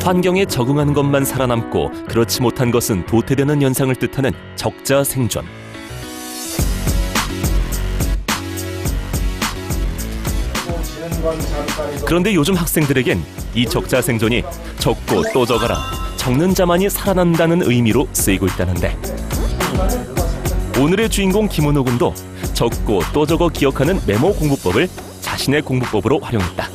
환경에 적응하는 것만 살아남고 그렇지 못한 것은 도태되는 현상을 뜻하는 적자 생존. 그런데 요즘 학생들에겐 이 적자 생존이 적고 또 적어라, 적는 자만이 살아난다는 의미로 쓰이고 있다는데, 오늘의 주인공 김은호 군도 적고 또 적어 기억하는 메모 공부법을 자신의 공부법으로 활용했다.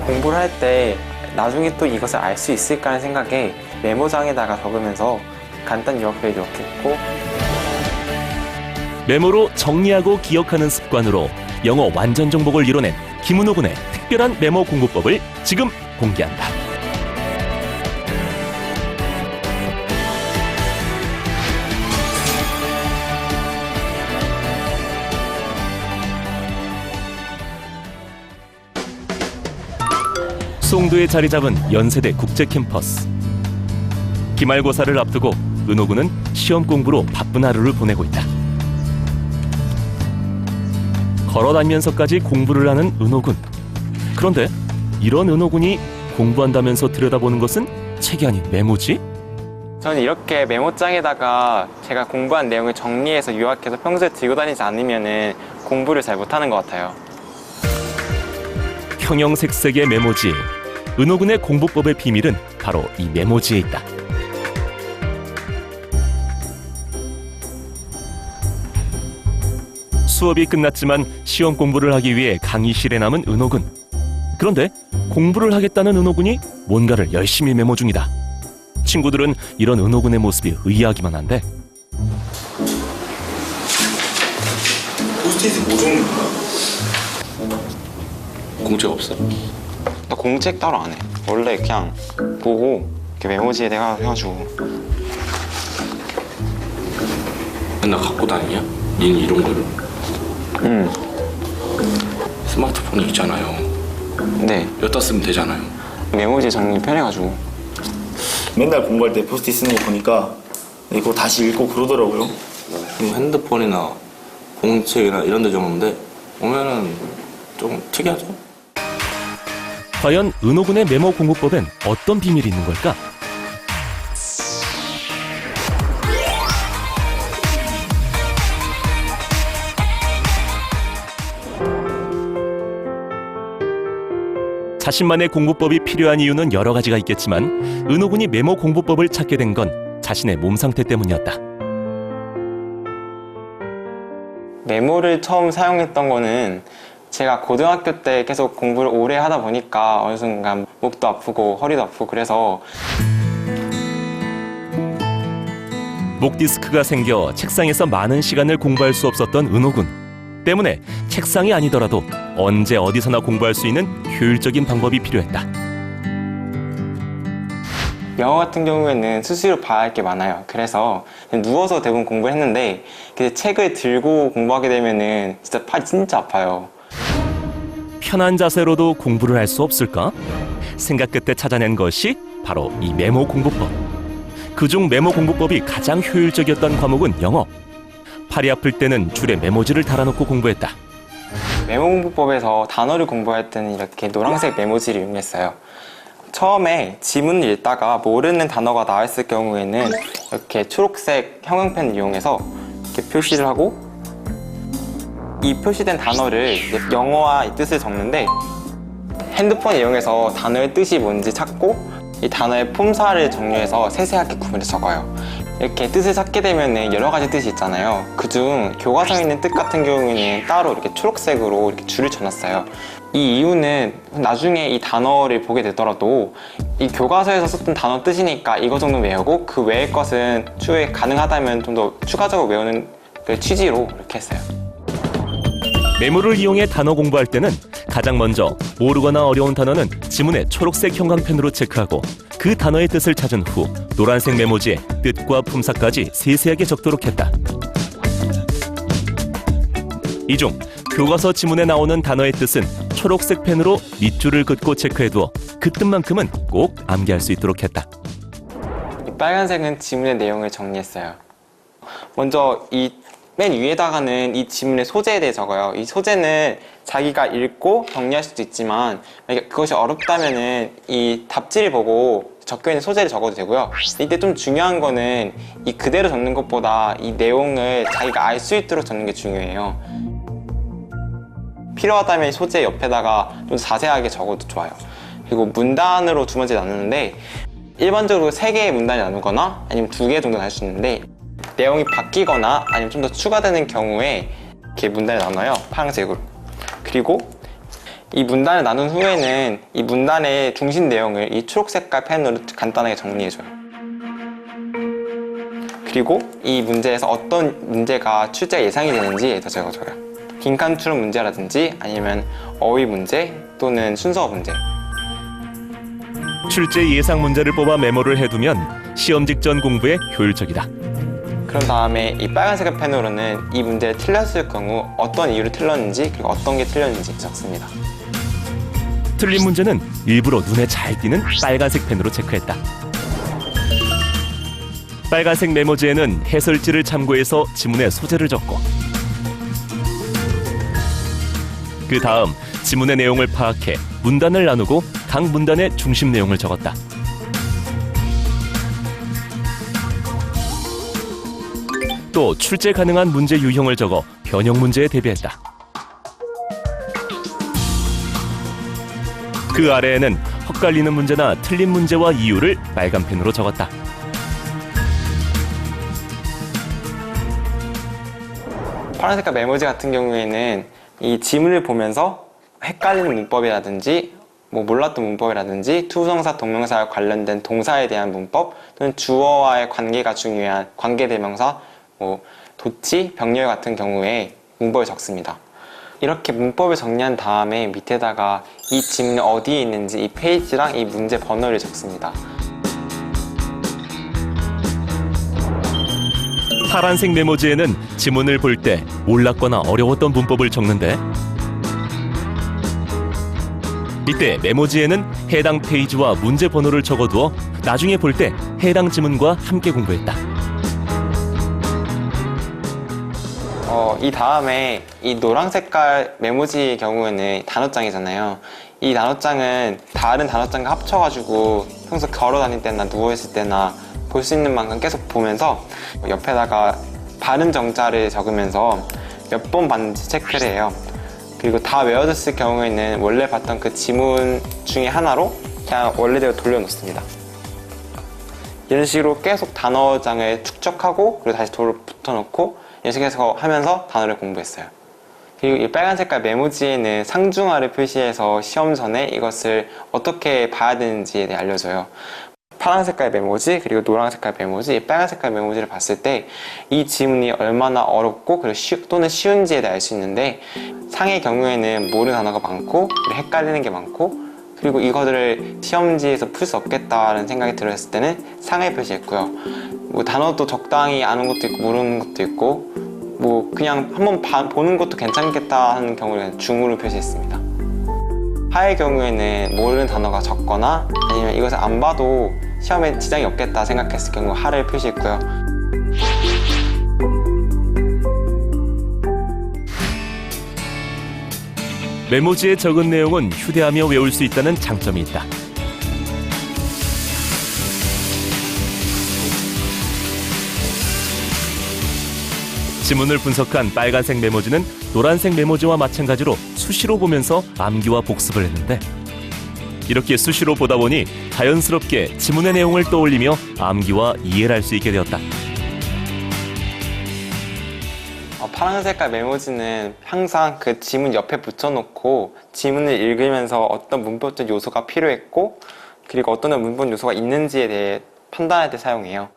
공부를 할 때 나중에 또 이것을 알 수 있을까 하는 생각에 메모장에다가 적으면서 간단 요약표에 기록했고, 메모로 정리하고 기억하는 습관으로 영어 완전 정복을 이뤄낸 김은호 군의 특별한 메모 공부법을 지금 공개한다. 송도에 자리 잡은 연세대 국제 캠퍼스. 기말고사를 앞두고 은호 군은 시험 공부로 바쁜 하루를 보내고 있다. 걸어다니면서까지 공부를 하는 은호 군. 그런데 이런 은호 군이 공부한다면서 들여다보는 것은 책이 아닌 메모지? 저는 이렇게 메모장에다가 제가 공부한 내용을 정리해서 요약해서 평소에 들고 다니지 않으면 공부를 잘 못하는 것 같아요. 형형색색의 메모지. 은호 군의 공부법의 비밀은 바로 이 메모지에 있다. 수업이 끝났지만 시험 공부를 하기 위해 강의실에 남은 은호 군. 그런데 공부를 하겠다는 은호 군이 뭔가를 열심히 메모 중이다. 친구들은 이런 은호 군의 모습이 의아하기만 한데, 포스트잇이 뭐 종류인가? 공책 없어? 나 공책 따로 안 해. 원래 그냥 보고 이렇게 메모지에 내가 해가지고. 맨날 갖고 다니냐? 니는 이런 거를? 응. 스마트폰이 있잖아요. 네. 여기다 쓰면 되잖아요. 메모지 정리 편해가지고. 맨날 공부할 때 포스트잇 쓰는 거 보니까 이거 다시 읽고 그러더라고요. 핸드폰이나 공책이나 이런 데 적는데 보면은 좀 특이하죠? 과연 은호 군의 메모 공부법엔 어떤 비밀이 있는 걸까? 자신만의 공부법이 필요한 이유는 여러 가지가 있겠지만 은호 군이 메모 공부법을 찾게 된 건 자신의 몸 상태 때문이었다. 메모를 처음 사용했던 거는 제가 고등학교 때 계속 공부를 오래 하다 보니까 어느 순간 목도 아프고 허리도 아프고 그래서 목 디스크가 생겨 책상에서 많은 시간을 공부할 수 없었던 은호 군. 때문에 책상이 아니더라도 언제 어디서나 공부할 수 있는 효율적인 방법이 필요했다. 영어 같은 경우에는 수시로 봐야 할 게 많아요. 그래서 누워서 대부분 공부를 했는데 책을 들고 공부하게 되면은 진짜 팔이 진짜 아파요. 편한 자세로도 공부를 할 수 없을까? 생각 끝에 찾아낸 것이 바로 이 메모 공부법. 그중 메모 공부법이 가장 효율적이었던 과목은 영어. 팔이 아플 때는 줄에 메모지를 달아놓고 공부했다. 메모 공부법에서 단어를 공부할 때는 이렇게 노란색 메모지를 이용했어요. 처음에 지문을 읽다가 모르는 단어가 나왔을 경우에는 이렇게 초록색 형광펜을 이용해서 이렇게 표시를 하고, 이 표시된 단어를 영어와 이 뜻을 적는데, 핸드폰 이용해서 단어의 뜻이 뭔지 찾고 이 단어의 폼사를 정리해서 세세하게 구분해서 적어요. 이렇게 뜻을 찾게 되면 여러 가지 뜻이 있잖아요. 그중 교과서에 있는 뜻 같은 경우에는 따로 이렇게 초록색으로 이렇게 줄을 쳐놨어요. 이 이유는 나중에 이 단어를 보게 되더라도 이 교과서에서 썼던 단어 뜻이니까 이거 정도 외우고 그 외의 것은 추후에 가능하다면 좀 더 추가적으로 외우는 그 취지로 이렇게 했어요. 메모를 이용해 단어 공부할 때는 가장 먼저 모르거나 어려운 단어는 지문에 초록색 형광펜으로 체크하고 그 단어의 뜻을 찾은 후 노란색 메모지에 뜻과 품사까지 세세하게 적도록 했다. 이 중 교과서 지문에 나오는 단어의 뜻은 초록색 펜으로 밑줄을 긋고 체크해두어 그 뜻만큼은 꼭 암기할 수 있도록 했다. 이 빨간색은 지문의 내용을 정리했어요. 먼저 이 맨 위에다가는 이 지문의 소재에 대해 적어요. 이 소재는 자기가 읽고 정리할 수도 있지만 만약에 그것이 어렵다면은 이 답지를 보고 적혀있는 소재를 적어도 되고요. 이때 좀 중요한 거는 이 그대로 적는 것보다 이 내용을 자기가 알 수 있도록 적는 게 중요해요. 필요하다면 소재 옆에다가 좀 자세하게 적어도 좋아요. 그리고 문단으로 두 번째 나누는데 일반적으로 3개의 문단이 나누거나 아니면 2개 정도 날 수 있는데 내용이 바뀌거나 아니면 좀 더 추가되는 경우에 이렇게 문단을 나눠요. 파란색으로. 그리고 이 문단을 나눈 후에는 이 문단의 중심 내용을 이 초록 색깔 펜으로 간단하게 정리해줘요. 그리고 이 문제에서 어떤 문제가 출제가 예상이 되는지에 더 적어줘요. 빈칸 추론 문제라든지 아니면 어휘 문제 또는 순서 문제. 출제 예상 문제를 뽑아 메모를 해두면 시험 직전 공부에 효율적이다. 그런 다음에 이 빨간색 펜으로는 이 문제를 틀렸을 경우 어떤 이유로 틀렸는지 그리고 어떤 게 틀렸는지 적습니다. 틀린 문제는 일부러 눈에 잘 띄는 빨간색 펜으로 체크했다. 빨간색 메모지에는 해설지를 참고해서 지문의 소재를 적고 그 다음 지문의 내용을 파악해 문단을 나누고 각 문단의 중심 내용을 적었다. 또 출제 가능한 문제 유형을 적어 변형 문제에 대비했다. 그 아래에는 헛갈리는 문제나 틀린 문제와 이유를 빨간 펜으로 적었다. 파란 색깔 메모지 같은 경우에는 이 지문을 보면서 헷갈리는 문법이라든지 뭐 몰랐던 문법이라든지 투부정사, 동명사와 관련된 동사에 대한 문법 또는 주어와의 관계가 중요한 관계대명사, 뭐 도치, 병렬 같은 경우에 문법을 적습니다. 이렇게 문법을 정리한 다음에 밑에다가 이 지문이 어디에 있는지 이 페이지랑 이 문제 번호를 적습니다. 파란색 메모지에는 지문을 볼 때 몰랐거나 어려웠던 문법을 적는데 이때 메모지에는 해당 페이지와 문제 번호를 적어두어 나중에 볼 때 해당 지문과 함께 공부했다. 이 다음에 이 노란 색깔 메모지의 경우에는 단어장이잖아요. 이 단어장은 다른 단어장과 합쳐가지고 평소 걸어 다닐 때나 누워있을 때나 볼 수 있는 만큼 계속 보면서 옆에다가 바른 정자를 적으면서 몇 번 봤는지 체크를 해요. 그리고 다 외워졌을 경우에는 원래 봤던 그 지문 중에 하나로 그냥 원래대로 돌려놓습니다. 이런 식으로 계속 단어장을 축적하고 그리고 다시 돌을 붙여놓고 이런 식으로 하면서 단어를 공부했어요. 그리고 이 빨간 색깔 메모지에는 상중하를 표시해서 시험 전에 이것을 어떻게 봐야 되는지에 대해 알려줘요. 파란 색깔 메모지 그리고 노란 색깔 메모지, 빨간 색깔 메모지를 봤을 때 이 지문이 얼마나 어렵고 그리고 또는 쉬운지에 대해 알 수 있는데 상의 경우에는 모르는 단어가 많고 헷갈리는 게 많고 그리고 이거들을 시험지에서 풀 수 없겠다는 생각이 들었을 때는 상을 표시했고요. 뭐 단어도 적당히 아는 것도 있고 모르는 것도 있고 뭐 그냥 한번 보는 것도 괜찮겠다 하는 경우는 중으로 표시했습니다. 하의 경우에는 모르는 단어가 적거나 아니면 이것을 안 봐도 시험에 지장이 없겠다 생각했을 경우 하를 표시했고요. 메모지에 적은 내용은 휴대하며 외울 수 있다는 장점이 있다. 지문을 분석한 빨간색 메모지는 노란색 메모지와 마찬가지로 수시로 보면서 암기와 복습을 했는데 이렇게 수시로 보다 보니 자연스럽게 지문의 내용을 떠올리며 암기와 이해를 할 수 있게 되었다. 파란 색깔 메모지는 항상 그 지문 옆에 붙여놓고 지문을 읽으면서 어떤 문법적 요소가 필요했고 그리고 어떤 문법 요소가 있는지에 대해 판단할 때 사용해요.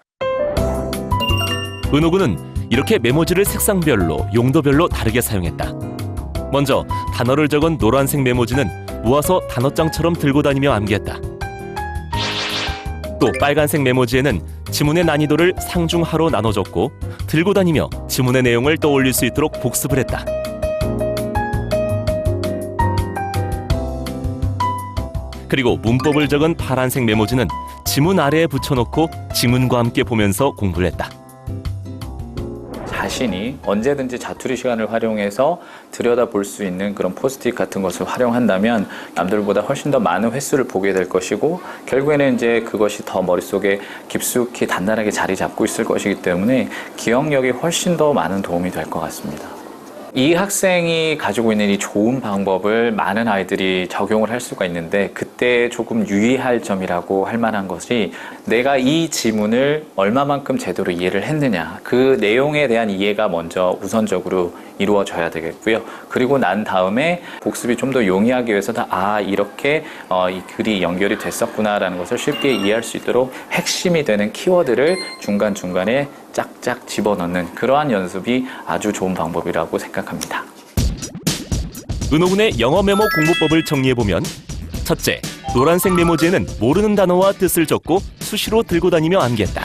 은호군은 이렇게 메모지를 색상별로 용도별로 다르게 사용했다. 먼저 단어를 적은 노란색 메모지는 모아서 단어장처럼 들고 다니며 암기했다. 또 빨간색 메모지에는 지문의 난이도를 상중하로 나눠 적고 들고 다니며 지문의 내용을 떠올릴 수 있도록 복습을 했다. 그리고 문법을 적은 파란색 메모지는 지문 아래에 붙여놓고 지문과 함께 보면서 공부를 했다. 자신이 언제든지 자투리 시간을 활용해서 들여다볼 수 있는 그런 포스트잇 같은 것을 활용한다면 남들보다 훨씬 더 많은 횟수를 보게 될 것이고 결국에는 이제 그것이 더 머릿속에 깊숙이 단단하게 자리 잡고 있을 것이기 때문에 기억력이 훨씬 더 많은 도움이 될 것 같습니다. 이 학생이 가지고 있는 이 좋은 방법을 많은 아이들이 적용을 할 수가 있는데 그때 조금 유의할 점이라고 할 만한 것이 내가 이 지문을 얼마만큼 제대로 이해를 했느냐 그 내용에 대한 이해가 먼저 우선적으로 이루어져야 되겠고요. 그리고 난 다음에 복습이 좀 더 용이하기 위해서는 이렇게 이 글이 연결이 됐었구나라는 것을 쉽게 이해할 수 있도록 핵심이 되는 키워드를 중간중간에 짝짝 집어넣는 그러한 연습이 아주 좋은 방법이라고 생각합니다. 은호군의 영어 메모 공부법을 정리해보면 첫째, 노란색 메모지에는 모르는 단어와 뜻을 적고 수시로 들고 다니며 암기했다.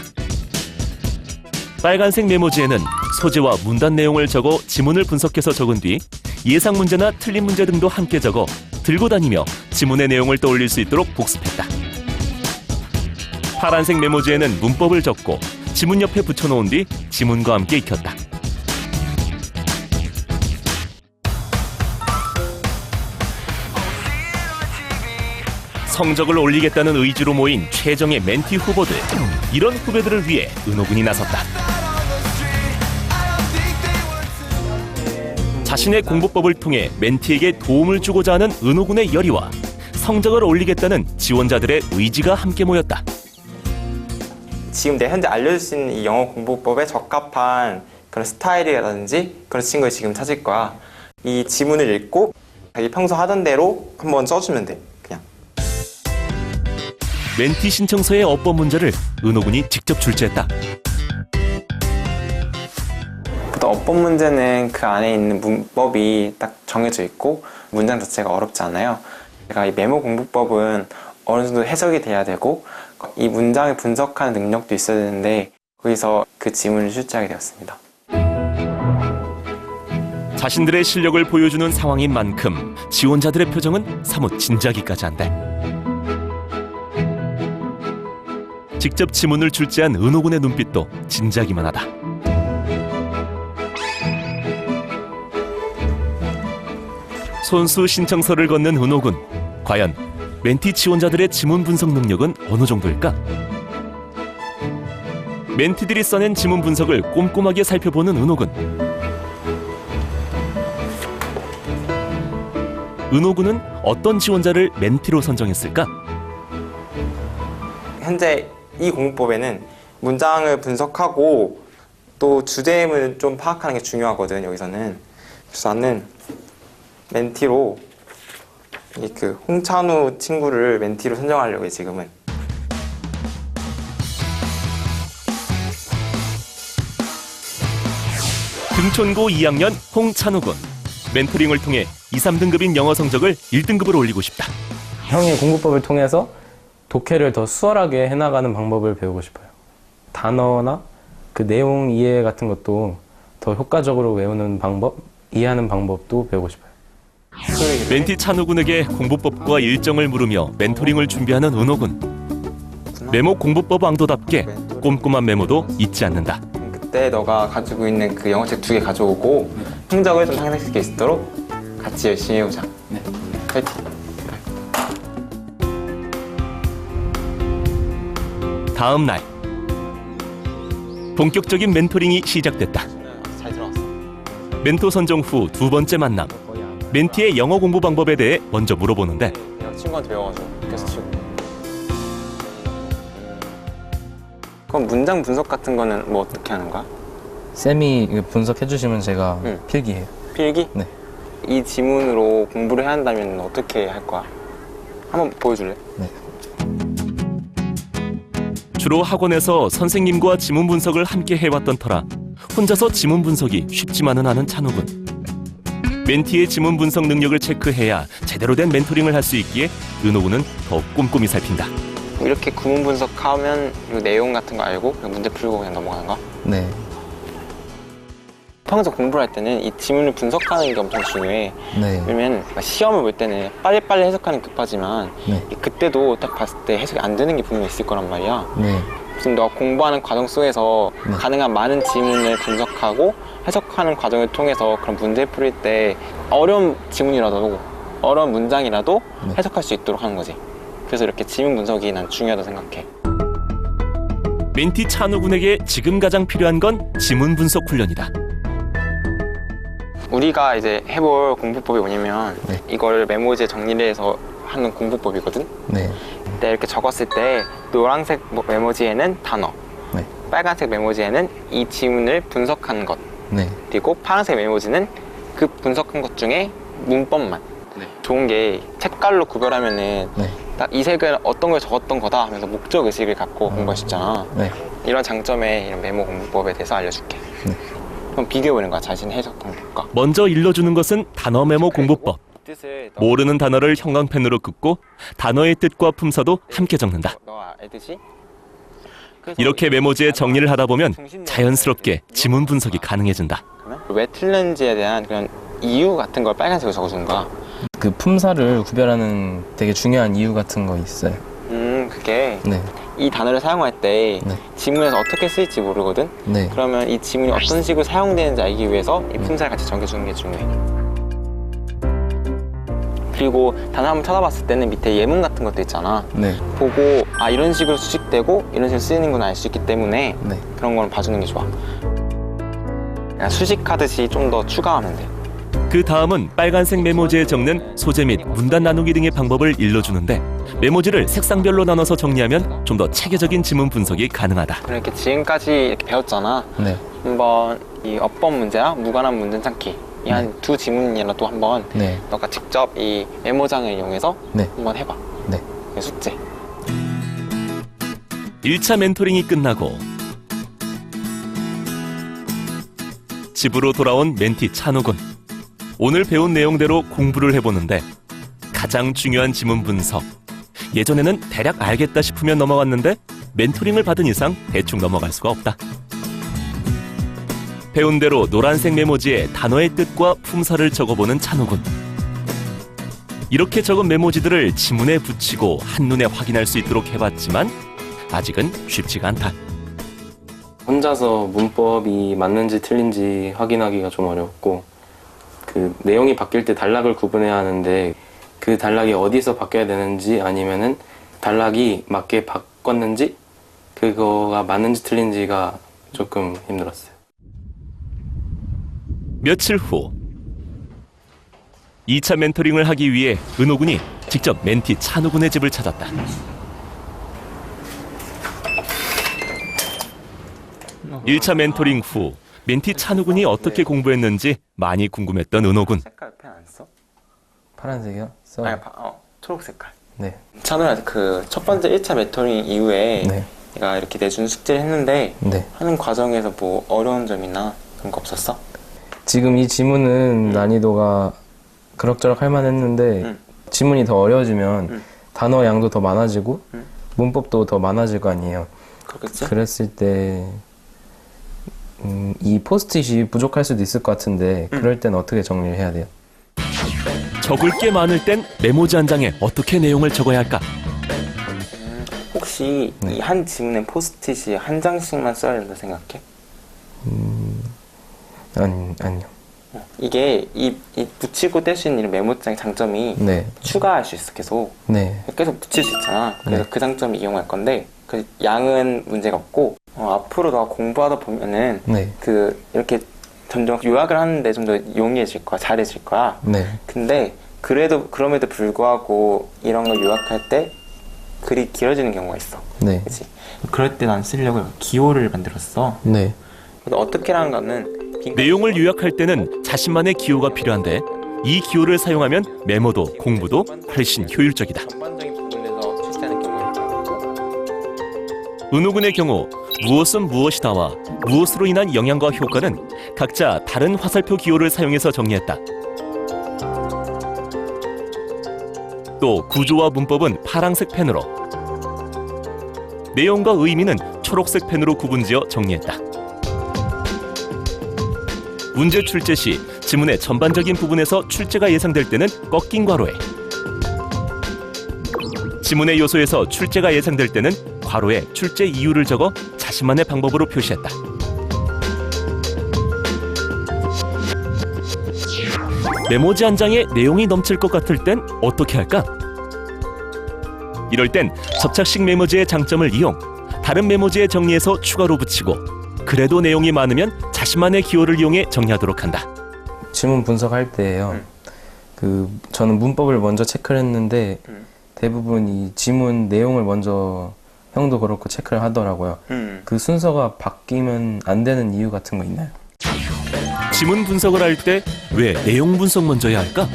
빨간색 메모지에는 소재와 문단 내용을 적어 지문을 분석해서 적은 뒤 예상 문제나 틀린 문제 등도 함께 적어 들고 다니며 지문의 내용을 떠올릴 수 있도록 복습했다. 파란색 메모지에는 문법을 적고 지문 옆에 붙여놓은 뒤 지문과 함께 익혔다. 성적을 올리겠다는 의지로 모인 최정의 멘티 후보들. 이런 후배들을 위해 은호군이 나섰다. 자신의 공부법을 통해 멘티에게 도움을 주고자 하는 은호군의 열의와 성적을 올리겠다는 지원자들의 의지가 함께 모였다. 지금 내가 현재 알려줄 수 있는 이 영어 공부법에 적합한 그런 스타일이라든지 그런 친구를 지금 찾을 거야. 이 지문을 읽고 자기 평소 하던 대로 한번 써주면 돼. 그냥. 멘티 신청서의 어법 문제를 은호군이 직접 출제했다. 보통 어법 문제는 그 안에 있는 문법이 딱 정해져 있고 문장 자체가 어렵지 않아요. 제가 이 메모 공부법은 어느 정도 해석이 돼야 되고 이 문장을 분석하는 능력도 있어야 되는데 거기서 그 지문을 출제하게 되었습니다. 자신들의 실력을 보여주는 상황인 만큼 지원자들의 표정은 사뭇 진지하기까지 한데 직접 지문을 출제한 은호군의 눈빛도 진지하기만 하다. 손수 신청서를 건넨 은호군. 과연 멘티 지원자들의 지문 분석 능력은 어느 정도일까? 멘티들이 써낸 지문 분석을 꼼꼼하게 살펴보는 은호군. 은호군은 어떤 지원자를 멘티로 선정했을까? 현재 이 공부법에는 문장을 분석하고 또 주제음을 좀 파악하는 게 중요하거든, 여기서는. 그래서 나는 멘티로 그 홍찬우 친구를 멘티로 선정하려고 해, 지금은. 등촌고 2학년 홍찬우군. 멘토링을 통해 2, 3등급인 영어 성적을 1등급으로 올리고 싶다. 형의 공부법을 통해서 독해를 더 수월하게 해나가는 방법을 배우고 싶어요. 단어나 그 내용 이해 같은 것도 더 효과적으로 외우는 방법, 이해하는 방법도 배우고 싶어요. 멘티 찬우군에게 공부법과 일정을 물으며 멘토링을 준비하는 은호군. 메모 공부법 왕도답게 꼼꼼한 메모도 잊지 않는다. 그때 너가 가지고 있는 그 영어책 2개 가져오고 성적을 좀 상승시킬 수 있도록 같이 열심히 해보자. 네. 파이팅! 다음 날 본격적인 멘토링이 시작됐다. 잘 들어왔어. 멘토 선정 후 두 번째 만남. 멘티의 영어 공부 방법에 대해 먼저 물어보는데 내가 친구한테 배워가지고 계속 치고. 그럼 문장 분석 같은 거는 뭐 어떻게 하는 거야? 쌤이 분석해 주시면 제가 필기해요. 필기? 네. 이 지문으로 공부를 해야 한다면 어떻게 할 거야? 한번 보여줄래? 네. 주로 학원에서 선생님과 지문 분석을 함께 해왔던 터라 혼자서 지문 분석이 쉽지만은 않은 찬우군. 멘티의 지문 분석 능력을 체크해야 제대로 된 멘토링을 할 수 있기에 은호군은 더욱 꼼꼼히 살핀다. 이렇게 구문 분석하면 이 내용 같은 거 알고 그냥 문제 풀고 그냥 넘어가는 거야? 네. 평소 공부를 할 때는 이 지문을 분석하는 게 엄청 중요해. 네. 왜냐면 시험을 볼 때는 빨리빨리 해석하는 게 급하지만 네. 그때도 딱 봤을 때 해석이 안 되는 게 분명히 있을 거란 말이야. 네. 지금 너가 공부하는 과정 속에서 가능한 많은 지문을 분석하고 해석하는 과정을 통해서 그런 문제 풀릴 때 어려운 지문이라도 어려운 문장이라도 해석할 수 있도록 하는 거지. 그래서 이렇게 지문 분석이 난 중요하다고 생각해. 멘티 찬우 군에게 지금 가장 필요한 건 지문 분석 훈련이다. 우리가 이제 해볼 공부법이 뭐냐면 이걸 메모지에 정리를 해서 하는 공부법이거든. 네. 근데 이렇게 적었을 때 노란색 메모지에는 단어, 네. 빨간색 메모지에는 이 지문을 분석한 것, 네. 그리고 파란색 메모지는 그 분석한 것 중에 문법만. 좋은 게 색깔로 구별하면은 네. 딱 이 색은 어떤 걸 적었던 거다 하면서 목적 의식을 갖고 공부할 수 있잖아. 네. 이런 장점의 이런 메모 공부법에 대해서 알려줄게. 네. 그럼 비교해보는 거야, 자신의 해석 방법과. 먼저 일러주는 것은 단어 메모 공부법. 뜻을 모르는 단어를 형광펜으로 긋고 단어의 뜻과 품사도 함께 적는다. 너가 알듯이 이렇게 메모지에 정리를 하다 보면 자연스럽게 지문 분석이 가능해진다. 왜 틀렸는지에 대한 그런 이유 같은 걸 빨간색으로 적어주는 거야. 그 품사를 구별하는 되게 중요한 이유 같은 거 있어요. 그게 네. 이 단어를 사용할 때 네. 지문에서 어떻게 쓰일지 모르거든. 네. 그러면 이 지문이 어떤 식으로 사용되는지 알기 위해서 이 품사를 같이 적어주는 게 중요해. 그리고 단어 한번 찾아봤을 때는 밑에 예문 같은 것도 있잖아. 네. 보고 아 이런 식으로 수식되고 이런 식으로 쓰이는구나 알 수 있기 때문에 네. 그런 거는 봐주는 게 좋아. 그냥 수식하듯이 좀 더 추가하면 돼. 그 다음은 빨간색 메모지에 적는 소재 및 문단 나누기 등의 방법을 일러주는데 메모지를 색상별로 나눠서 정리하면 좀 더 체계적인 지문 분석이 가능하다. 이렇게 지금까지 이렇게 배웠잖아. 네. 한번 이 어법 문제랑 무관한 문제 찾기 이 한 두 지문이라도 한번 네. 너가 직접 이 메모장을 이용해서 네. 한번 해봐. 네. 숙제. 1차 멘토링이 끝나고 집으로 돌아온 멘티 찬우 군. 오늘 배운 내용대로 공부를 해보는데 가장 중요한 지문 분석. 예전에는 대략 알겠다 싶으면 넘어갔는데 멘토링을 받은 이상 대충 넘어갈 수가 없다. 배운 대로 노란색 메모지에 단어의 뜻과 품사를 적어보는 찬우 군. 이렇게 적은 메모지들을 지문에 붙이고 한눈에 확인할 수 있도록 해봤지만 아직은 쉽지가 않다. 혼자서 문법이 맞는지 틀린지 확인하기가 좀 어렵고 그 내용이 바뀔 때 단락을 구분해야 하는데 그 단락이 어디서 바뀌어야 되는지 아니면은 단락이 맞게 바꿨는지 그거가 맞는지 틀린지가 조금 힘들었어요. 며칠 후 2차 멘토링을 하기 위해 은호 군이 직접 멘티 찬우 군의 집을 찾았다. 일 1차 멘토링 후 멘티 찬우 군이 어떻게 공부했는지 많이 궁금했던 은호 군. 색깔 펜 안 써? 파란색이요? 써. 아니 초록 색깔. 네. 찬우야 그 첫 번째 1차 멘토링 이후에 네. 내가 이렇게 내준 숙제를 했는데 네. 하는 과정에서 뭐 어려운 점이나 그런 거 없었어? 지금 이 지문은 난이도가 그럭저럭 할 만했는데 지문이 더 어려워지면 단어 양도 더 많아지고 문법도 더 많아질 거 아니에요. 그렇겠지? 그랬을 때 이 포스트잇이 부족할 수도 있을 것 같은데 그럴 땐 어떻게 정리를 해야 돼요? 적을 게 많을 땐 메모지 한 장에 어떻게 내용을 적어야 할까? 혹시 이 한 지문에 포스트잇이 한 장씩만 써야 된다 생각해? 아니요. 이게 이 붙이고 뗄 수 있는 이런 메모장의 장점이 네. 추가할 수 있어. 네. 계속 붙일 수 있잖아. 그래서 네. 그 장점을 이용할 건데 그 양은 문제가 없고 앞으로 너가 공부하다 보면은 네. 그 이렇게 점점 요약을 하는데 좀 더 용이해질 거야. 잘해질 거야. 네. 근데 그럼에도 불구하고 이런 걸 요약할 때 글이 길어지는 경우가 있어. 네. 그렇지? 그럴 때 난 쓰려고 기호를 만들었어. 네. 그래서 어떻게라는 거는 내용을 요약할 때는 자신만의 기호가 필요한데 이 기호를 사용하면 메모도 공부도 훨씬 효율적이다. 전반적인 부분에서 출제하는 경우를 은호 군의 경우 무엇은 무엇이다와 무엇으로 인한 영향과 효과는 각자 다른 화살표 기호를 사용해서 정리했다. 또 구조와 문법은 파란색 펜으로, 내용과 의미는 초록색 펜으로 구분지어 정리했다. 문제 출제 시 지문의 전반적인 부분에서 출제가 예상될 때는 꺾인 괄호에, 지문의 요소에서 출제가 예상될 때는 괄호에 출제 이유를 적어 자신만의 방법으로 표시했다. 메모지 한 장에 내용이 넘칠 것 같을 땐 어떻게 할까? 이럴 땐 접착식 메모지의 장점을 이용 다른 메모지에 정리해서 추가로 붙이고 그래도 내용이 많으면 자신만의 기호를 이용해 정리하도록 한다. 지문 분석할 때요. 저는 문법을 먼저 체크를 했는데 대부분 이 지문 내용을 먼저 형도 그렇고 체크를 하더라고요. 그 순서가 바뀌면 안 되는 이유 같은 거 있나요? 지문 분석을 할 때 왜 내용 분석 먼저 해야 할까?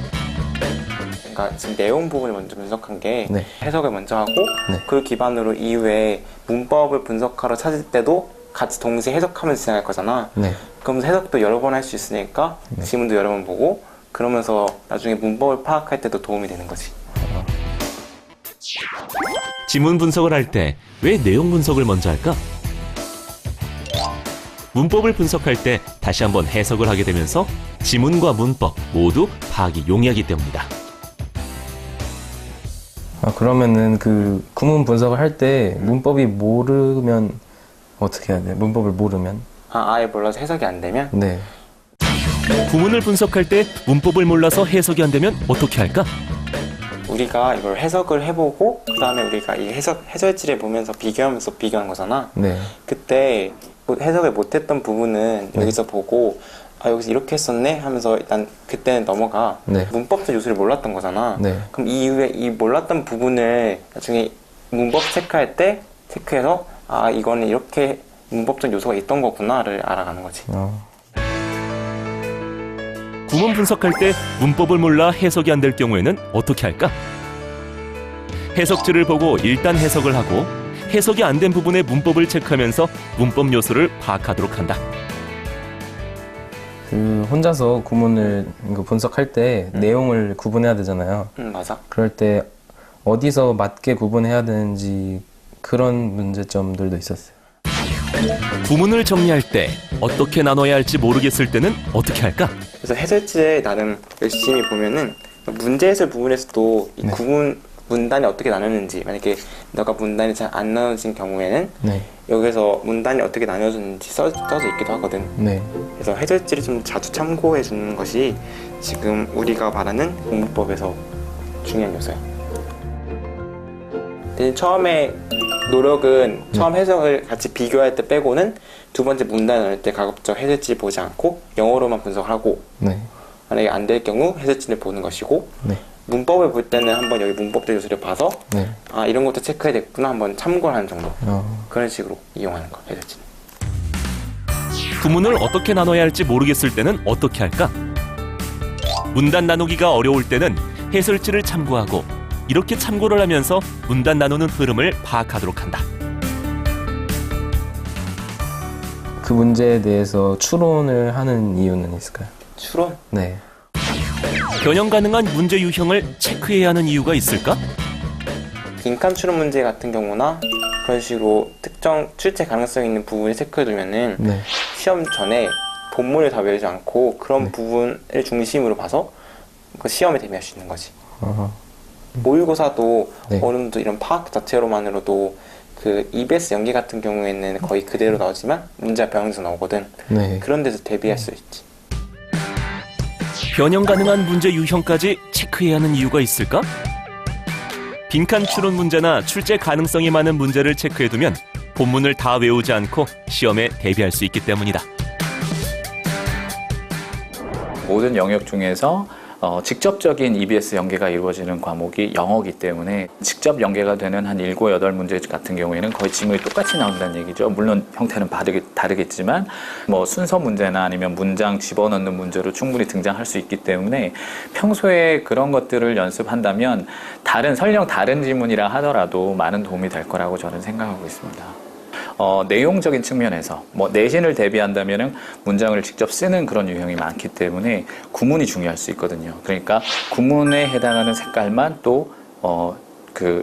그러니까 지금 내용 부분을 먼저 분석한 게 네. 해석을 먼저 하고 네. 그 기반으로 이후에 문법을 분석하러 찾을 때도 같이 동시에 해석하면서 진행할 거잖아. 네. 그러면서 해석도 여러 번 할 수 있으니까 지문도 여러 번 보고 그러면서 나중에 문법을 파악할 때도 도움이 되는 거지. 지문 분석을 할 때 왜 내용 분석을 먼저 할까? 문법을 분석할 때 다시 한번 해석을 하게 되면서 지문과 문법 모두 파악이 용이하기 때문이다. 그러면은 구문 분석을 할 때 문법이 모르면 어떻게 해야 돼요? 문법을 모르면? 아예 몰라서 해석이 안 되면 네. 구문을 분석할 때 문법을 몰라서 해석이 안 되면 어떻게 할까? 우리가 이걸 해석을 해보고 그 다음에 우리가 이 해설지를 보면서 비교하면서 비교한 거잖아. 네. 그때 해석을 못했던 부분은 여기서 보고 여기서 이렇게 했었네 하면서 일단 그때는 넘어가. 네. 문법적 요소를 몰랐던 거잖아. 네. 그럼 이후에 이 몰랐던 부분을 나중에 문법 체크할 때 체크해서 이거는 이렇게 문법적 요소가 있던 거구나를 알아가는 거지. 구문 분석할 때 문법을 몰라 해석이 안 될 경우에는 어떻게 할까? 해석지를 보고 일단 해석을 하고 해석이 안 된 부분의 문법을 체크하면서 문법 요소를 파악하도록 한다. 혼자서 구문을 분석할 때 내용을 구분해야 되잖아요. 맞아. 그럴 때 어디서 맞게 구분해야 되는지 그런 문제점들도 있었어요. 구문을 정리할 때 어떻게 나눠야 할지 모르겠을 때는 어떻게 할까? 그래서 해설지에 나름 열심히 보면은 문제 해설 부분에서도 이 구문 문단이 어떻게 나누는지, 만약에 너가 문단이 잘 안 나눠진 경우에는 네. 여기서 문단이 어떻게 나눠졌는지 써져 있기도 하거든. 네. 그래서 해설지를 좀 자주 참고해 주는 것이 지금 우리가 말하는 공부법에서 중요한 요소야. 처음에 노력은 처음 해석을 같이 비교할 때 빼고는 두 번째 문단 나눌 때 가급적 해설지를 보지 않고 영어로만 분석을 하고, 네. 만약에 안 될 경우 해설지를 보는 것이고, 네. 문법을 볼 때는 한번 여기 문법적 요소를 봐서 네. 이런 것도 체크해야 되겠구나 한번 참고를 하는 정도. 그런 식으로 이용하는 거, 해설지는. 구문을 어떻게 나눠야 할지 모르겠을 때는 어떻게 할까? 문단 나누기가 어려울 때는 해설지를 참고하고 이렇게 참고를 하면서 문단 나누는 흐름을 파악하도록 한다. 그 문제에 대해서 추론을 하는 이유는 있을까요? 추론? 네. 변형 가능한 문제 유형을 체크해야 하는 이유가 있을까? 빈칸 추론 문제 같은 경우나 그런 식으로 특정 출제 가능성 있는 부분을 체크해두면은 네. 시험 전에 본문을 다 외우지 않고 그런 부분을 중심으로 봐서 그 시험에 대비할 수 있는 거지. 모의고사도 네. 어느 정도 이런 파악 자체로만으로도 그 EBS 연기 같은 경우에는 거의 그대로 나오지만 문제가 변형돼서 나오거든. 네. 그런 데서 대비할 수 있지. 변형 가능한 문제 유형까지 체크해야 하는 이유가 있을까? 빈칸 추론 문제나 출제 가능성이 많은 문제를 체크해두면 본문을 다 외우지 않고 시험에 대비할 수 있기 때문이다. 모든 영역 중에서 직접적인 EBS 연계가 이루어지는 과목이 영어이기 때문에 직접 연계가 되는 한 7, 8문제 같은 경우에는 거의 지문이 똑같이 나온다는 얘기죠. 물론 형태는 다르겠지만 순서 문제나 아니면 문장 집어넣는 문제로 충분히 등장할 수 있기 때문에 평소에 그런 것들을 연습한다면 설령 다른 지문이라 하더라도 많은 도움이 될 거라고 저는 생각하고 있습니다. 내용적인 측면에서 내신을 대비한다면 문장을 직접 쓰는 그런 유형이 많기 때문에 구문이 중요할 수 있거든요. 그러니까 구문에 해당하는 색깔만 또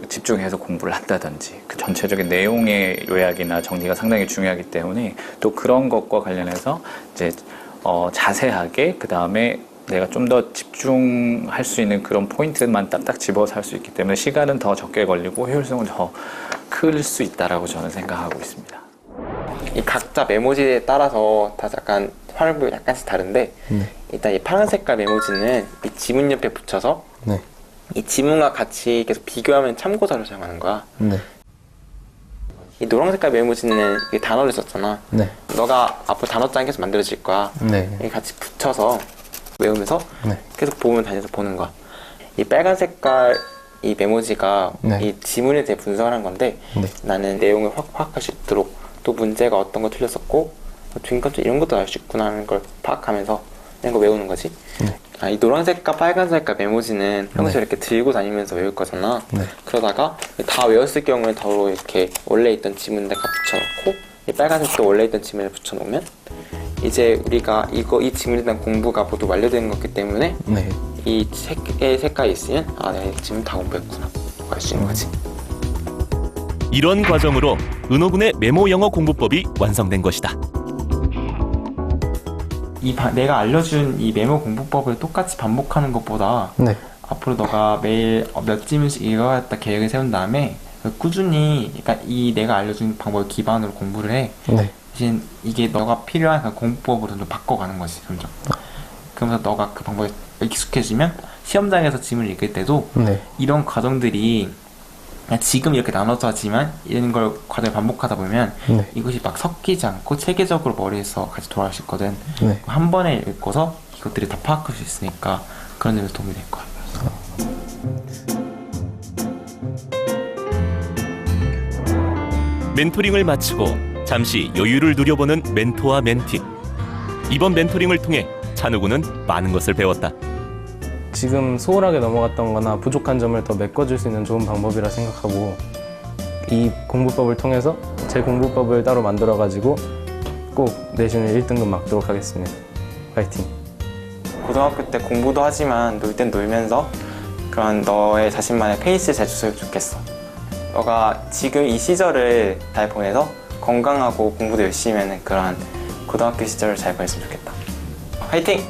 집중해서 공부를 한다든지 그 전체적인 내용의 요약이나 정리가 상당히 중요하기 때문에 또 그런 것과 관련해서 이제 자세하게 그 다음에 내가 좀 더 집중할 수 있는 그런 포인트만 딱딱 집어서 할 수 있기 때문에 시간은 더 적게 걸리고 효율성은 더 클 수 있다라고 저는 생각하고 있습니다. 이 각자 메모지에 따라서 다 약간 활용도가 약간씩 다른데 일단 이 파란 색깔 메모지는 이 지문 옆에 붙여서 네. 이 지문과 같이 계속 비교하면 참고자료 사용하는 거야. 네. 이 노란 색깔 메모지는 이 단어를 썼잖아. 네. 너가 앞으로 단어장이 계속 만들어질 거야. 네. 이렇게 같이 붙여서 외우면서 네. 계속 보면 다녀서 보는 거야. 이 빨간 색깔 이 메모지가 네. 이 지문에 대해 분석을 한 건데 네. 나는 내용을 확 파악할 수 있도록 또 문제가 어떤 거 틀렸었고 중간점 이런 것도 알 수 있구나 하는 걸 파악하면서 이런 거 외우는 거지. 네. 이 노란색과 빨간색과 메모지는 평소에 이렇게 들고 다니면서 외울 거잖아. 네. 그러다가 다 외웠을 경우에 더러 이렇게 원래 있던 지문에다가 붙여놓고 이 빨간색도 원래 있던 지문에 붙여놓으면 이제 우리가 이 지문에 대한 공부가 모두 완료된 거기 때문에 네. 이 책의 색깔이 있으면 내가 이 지문 다 공부했구나 알 수 있는 거지. 이런 과정으로 은호군의 메모 영어 공부법이 완성된 것이다. 내가 알려준 이 메모 공부법을 똑같이 반복하는 것보다 네. 앞으로 너가 매일 몇 지문씩 읽어야겠다 계획을 세운 다음에 꾸준히 그러니까 이 내가 알려준 방법을 기반으로 공부를 해. 네. 대신 이게 너가 필요한 그 공부법으로 좀 바꿔가는 거지 점점. 그러면서 너가 그 방법에 익숙해지면 시험장에서 지문을 읽을 때도 네. 이런 과정들이 그냥 지금 이렇게 나눠져 하지만 이런 걸 과정을 반복하다 보면 네. 이것이 막 섞이지 않고 체계적으로 머리에서 같이 돌아갈 수 있거든. 네. 한 번에 읽고서 이것들이 다 파악할 수 있으니까 그런 점에서 도움이 될 거야. 멘토링을 마치고 잠시 여유를 누려보는 멘토와 멘티. 이번 멘토링을 통해 찬우군은 많은 것을 배웠다. 지금 소홀하게 넘어갔던 거나 부족한 점을 더 메꿔줄 수 있는 좋은 방법이라 생각하고 이 공부법을 통해서 제 공부법을 따로 만들어가지고 꼭 내신을 1등급 막도록 하겠습니다. 파이팅! 고등학교 때 공부도 하지만 놀 땐 놀면서 그런 너의 자신만의 페이스를 잘 줬으면 좋겠어. 너가 지금 이 시절을 잘 보내서 건강하고 공부도 열심히 하는 그런 고등학교 시절을 잘 보냈으면 좋겠다. 화이팅!